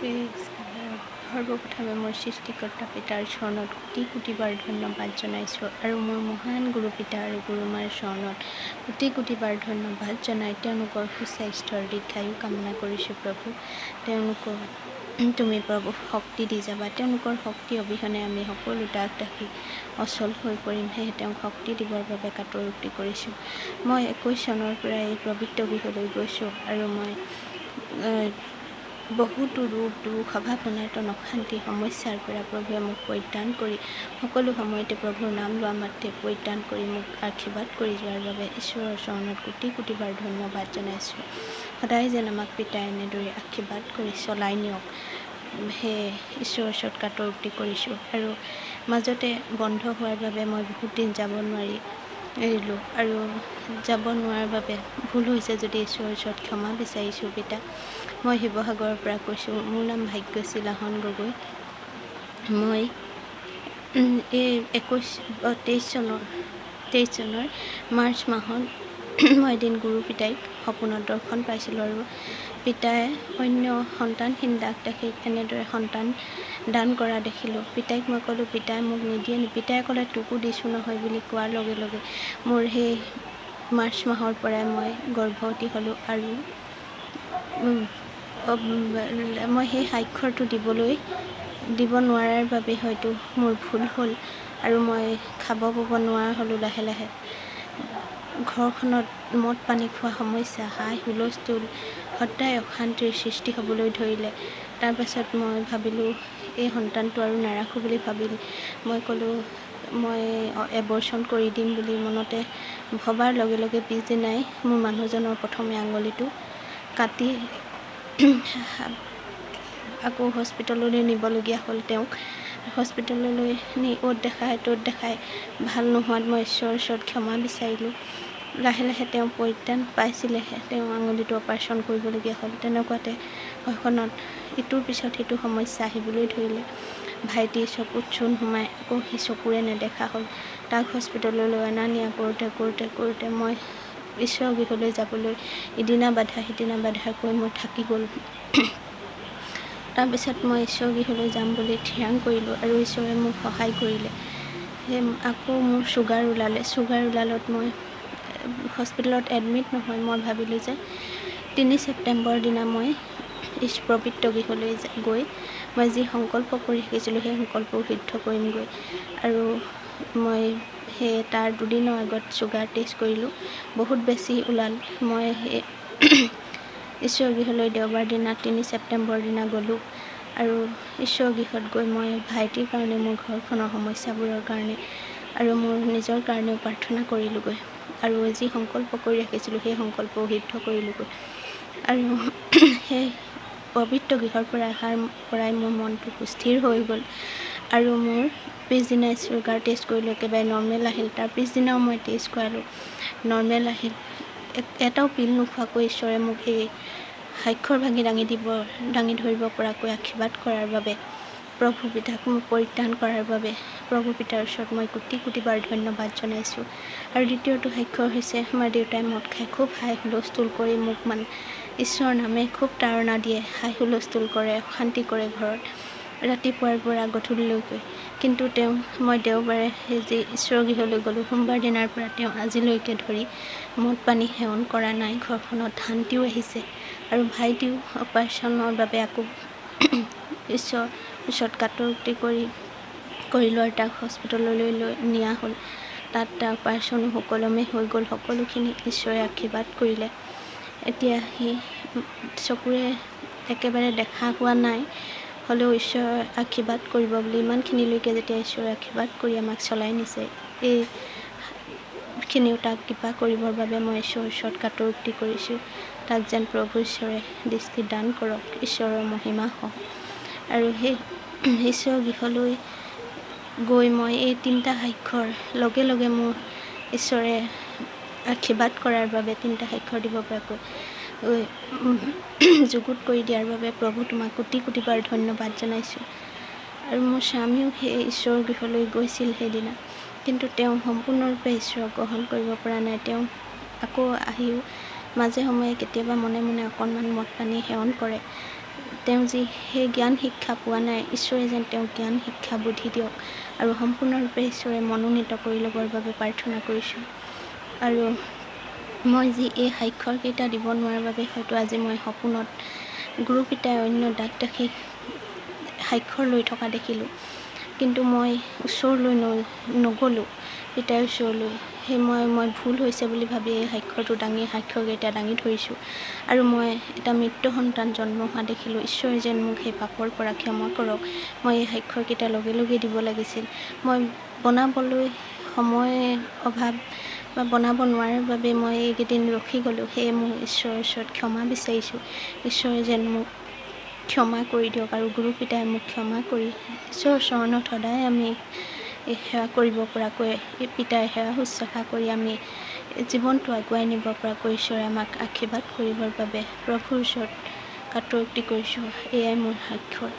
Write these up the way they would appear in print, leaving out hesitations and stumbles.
সৰ্বপ্ৰথমে মোৰ সৃষ্টিকৰ্তা পিতাৰ চৰণত কোটি কোটিবাৰ ধন্যবাদ জনাইছোঁ আৰু মোৰ মহান গুৰু পিতা আৰু গুৰুমাৰ চৰণত কোটি কোটিবাৰ ধন্যবাদ জনাই তেওঁলোকৰ সুস্বাস্থ্যৰ দীৰ্ঘায়ু কামনা কৰিছোঁ। প্ৰভু, তেওঁলোকৰ তুমি প্ৰভু শক্তি দি যাবা। তেওঁলোকৰ শক্তি অবিহনে আমি সকলো দাগ দাগি অচল হৈ পৰিম। সেয়ে তেওঁক শক্তি দিবৰ বাবে কাটৰুক্তি কৰিছোঁ। মই 21 চনৰ পৰা এই পবিত্ৰ গৃহলৈ গৈছোঁ আৰু মই বহুতো ৰোগ দুখ অভাৱ-অনাটন অশান্তি সমস্যাৰ পৰা প্ৰভুৱে মোক পৰিত্ৰাণ কৰি সকলো সময়তে প্ৰভুৰ নাম লোৱা মাত্ৰে পৰিত্ৰাণ কৰি মোক আশীৰ্বাদ কৰি যোৱাৰ বাবে ঈশ্বৰৰ চৰণত কোটি কোটিবাৰ ধন্যবাদ জনাইছোঁ। সদায় যেন আমাক পিতাই এনেদৰে আশীৰ্বাদ কৰি চলাই নিয়ক, সেয়ে ঈশ্বৰৰ ওচৰত কাটৰুক্তি কৰিছোঁ। আৰু মাজতে বন্ধ হোৱাৰ বাবে মই বহুত দিন যাব নোৱাৰি এৰিলোঁ আৰু যাব নোৱাৰাৰ বাবে ভুল হৈছে যদি ঈশ্বৰৰ ওচৰত ক্ষমা বিচাৰিছোঁ। পিতা, মই শিৱসাগৰৰ পৰা কৈছোঁ। মোৰ নাম ভাগ্যশ্ৰী লাহন গগৈ। মই এই 23 চনৰ মাৰ্চ মাহত মই এদিন গুৰু পিতাইক সপোনত দৰ্শন পাইছিলোঁ আৰু পিতাই অন্য সন্তানহীন দাস দাসীক এনেদৰে সন্তান দান কৰা দেখিলোঁ। পিতাইক মই ক'লোঁ, পিতাই মোক নিদিয়ে নি? পিতাই ক'লে, তোকো দিছোঁ নহয় বুলি কোৱাৰ লগে লগে মোৰ সেই মাৰ্চ মাহৰ পৰাই মই গৰ্ভৱতী হ'লোঁ আৰু মই সেই স্বাক্ষৰটো দিব নোৱাৰাৰ বাবে হয়তো মোৰ ভুল হ'ল আৰু মই খাব বব নোৱাৰা হ'লোঁ। লাহে লাহে ঘৰখনত মদ পানী খোৱা সমস্যা, হাই হুলস্থুল, সদায় অশান্তিৰ সৃষ্টি হ'বলৈ ধৰিলে। তাৰপাছত মই ভাবিলোঁ এই সন্তানটো আৰু নাৰাখোঁ বুলি ভাবিলোঁ। মই ক'লোঁ মই এবৰ্চন কৰি দিম বুলি মনতে ভবাৰ লগে লগে পিছদিনাই মোৰ মানুহজনৰ প্ৰথমে আঙুলিটো কাটি আকৌ হস্পিটেললৈ নিবলগীয়া হ'ল। তেওঁক হস্পিটেললৈ নি অ'ত দেখাই ত'ত দেখাই ভাল নোহোৱাত মই ঈশ্বৰৰ ওচৰত ক্ষমা বিচাৰিলোঁ। লাহে লাহে তেওঁ পৰিত্ৰাণ পাইছিলেহে, তেওঁ আঙুলিটো অপাৰেশ্যন কৰিবলগীয়া হ'ল। তেনেকুৱাতে ঘৰখনত ইটোৰ পিছত সিটো সমস্যা আহিবলৈ ধৰিলে। ভাইটি চকুত চূণ সোমাই আকৌ সি চকুৰে নেদেখা হ'ল। তাক হস্পিটেললৈ অনা নিয়া কৰোঁতে মই ঈশ্বৰৰ গৃহলৈ যাবলৈ ইদিনা বাধা সিদিনা বাধা কৈ মই থাকি গ'লোঁ। তাৰপিছত মই ঈশ্বৰৰ গৃহলৈ যাম বুলি থিৰাং কৰিলোঁ আৰু ঈশ্বৰে মোক সহায় কৰিলে। সেই আকৌ মোৰ চুগাৰ ওলালত মই হস্পিটেলত এডমিট নহয়। মই ভাবিলোঁ যে 3 ছেপ্টেম্বৰ দিনা মই পবিত্ৰ গৃহলৈ গৈ মই যি সংকল্প কৰি ৰাখিছিলোঁ সেই সংকল্প সিদ্ধ কৰিমগৈ। আৰু মই সেই তাৰ দুদিনৰ আগত চুগাৰ টেষ্ট কৰিলোঁ, বহুত বেছি ওলাল। মই সেই ঈশ্বৰৰ গৃহলৈ দেওবাৰ দিনা 3 ছেপ্টেম্বৰ দিনা গ'লোঁ আৰু ঈশ্বৰৰ গৃহত গৈ মই ভাইটিৰ কাৰণে, মোৰ ঘৰখনৰ সমস্যাবোৰৰ কাৰণে আৰু মোৰ নিজৰ কাৰণেও প্ৰাৰ্থনা কৰিলোঁগৈ আৰু যি সংকল্প কৰি ৰাখিছিলোঁ সেই সংকল্প সিদ্ধ কৰিলোঁগৈ। আৰু সেই পবিত্ৰ গৃহৰ পৰা অহাৰ পৰাই মোৰ মনটো সুস্থিৰ হৈ গ'ল আৰু মোৰ পিছদিনাই চুগাৰ টেষ্ট কৰিলোঁ, একেবাৰে নৰ্মেল আহিল। তাৰ পিছদিনাও মই টেষ্ট কৰালোঁ, নৰ্মেল আহিল। এটাও পিল নোখোৱাকৈ ঈশ্বৰে মোক এই স্বাক্ষৰ দাঙি ধৰিব পৰাকৈ আশীৰ্বাদ কৰাৰ বাবে, প্ৰভু পিতাক মোক পৰিত্ৰাণ কৰাৰ বাবে প্ৰভু পিতাৰ ওচৰত মই কোটি কোটিবাৰ ধন্যবাদ জনাইছোঁ। আৰু দ্বিতীয়টো স্বাক্ষৰ হৈছে, আমাৰ দেউতাই মদ খাই খুব হাই হুলস্থুল কৰি মোক ঈশ্বৰৰ নামে খুব তাড়না দিয়ে, হাই হুলস্থুল কৰে, অশান্তি কৰে ঘৰত ৰাতিপুৱাৰ পৰা গধূলিলৈকে। কিন্তু মই দেওবাৰে যি ঈশ্বৰৰ গৃহলৈ গ'লোঁ, সোমবাৰ দিনাৰ পৰা তেওঁ আজিলৈকে ধৰি মদ পানী সেৱন কৰা নাই। ঘৰখনত শান্তিও আহিছে আৰু ভাইটিও অপাৰেশ্যনৰ বাবে আকৌ ঈশ্বৰৰ ওচৰত কাটৰুক্তি কৰি লোৱাৰ তাক হস্পিটেললৈ নিয়া হ'ল। তাত তাৰ অপাৰেশ্যনো সুকলমে হৈ গ'ল। সকলোখিনি ঈশ্বৰে আশীৰ্বাদ কৰিলে। এতিয়া সি চকুৰে একেবাৰে দেখা হোৱা নাই, হ'লেও ঈশ্বৰে আশীৰ্বাদ কৰিব বুলি ইমানখিনিলৈকে যেতিয়া ঈশ্বৰে আশীৰ্বাদ কৰি আমাক চলাই নিছে, এইখিনিও তাক কৃপা কৰিবৰ বাবে মই ঈশ্বৰৰ ওচৰত কাটৰুক্তি কৰিছোঁ। তাক যেন প্ৰভু ঈশ্বৰে দৃষ্টি দান কৰক, ঈশ্বৰৰ মহিমা হওক। আৰু সেই ঈশ্বৰৰ গৃহলৈ গৈ মই এই 3টা স্বাক্ষৰ লগে লগে মোৰ ঈশ্বৰে আশীৰ্বাদ কৰাৰ বাবে 3টা স্বাক্ষৰ দিব পৰাকৈ যুগুত কৰি দিয়াৰ বাবে প্ৰভু তোমাক কোটি কোটিবাৰ ধন্যবাদ জনাইছোঁ। আৰু মোৰ স্বামীও সেই ঈশ্বৰৰ গৃহলৈ গৈছিল সেইদিনা, কিন্তু তেওঁ সম্পূৰ্ণৰূপে ঈশ্বৰক গ্ৰহণ কৰিব পৰা নাই। তেওঁ আকৌ আহিও মাজে সময়ে কেতিয়াবা মনে মনে অকণমান মদ পানী সেৱন কৰে। তেওঁ যি সেই জ্ঞান শিক্ষা পোৱা নাই, ঈশ্বৰে যেন তেওঁক জ্ঞান শিক্ষা বুদ্ধি দিয়ক আৰু সম্পূৰ্ণৰূপে ঈশ্বৰে মনোনীত কৰি ল'বৰ বাবে প্ৰাৰ্থনা কৰিছোঁ। আৰু মই যি এই স্বাক্ষৰকেইটা দিব নোৱাৰাৰ বাবে হয়তো আজি মই সপোনত গুৰুপিতাই অন্য দাসী স্বাক্ষৰ লৈ থকা দেখিলোঁ, কিন্তু মই ওচৰলৈ নগ'লোঁ পিতাৰ ওচৰলৈ। সেই মই ভুল হৈছে বুলি ভাবি এই স্বাক্ষৰকেইটা দাঙি ধৰিছোঁ আৰু মই এটা মৃত সন্তান জন্ম হোৱা দেখিলোঁ। ঈশ্বৰে যেন মোক সেই পাপৰ পৰা ক্ষমা কৰক। মই এই স্বাক্ষৰকেইটা লগে লগে দিব লাগিছিল। মই বনাবলৈ সময় অভাৱ বা বনাব নোৱাৰাৰ বাবে মই এইকেইদিন ৰখি গ'লোঁ। সেয়ে মই ঈশ্বৰৰ ওচৰত ক্ষমা বিচাৰিছোঁ। ঈশ্বৰে যেন মোক ক্ষমা কৰি দিয়ক আৰু গুৰুপিতাই মোক ক্ষমা কৰি ঈশ্বৰৰ চৰণত সদায় আমি সেৱা কৰিব পৰাকৈ, এই পিতাৰ সেৱা শুশ্ৰূষা কৰি আমি জীৱনটো আগুৱাই নিব পৰাকৈ ঈশ্বৰে আমাক আশীৰ্বাদ কৰিবৰ বাবে প্ৰভুৰ ওচৰত কাতৰতি কৰিছোঁ। এয়াই মোৰ স্বাক্ষৰ।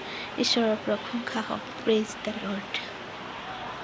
ঈশ্বৰৰ প্ৰশংসা হওক। Praise the lord.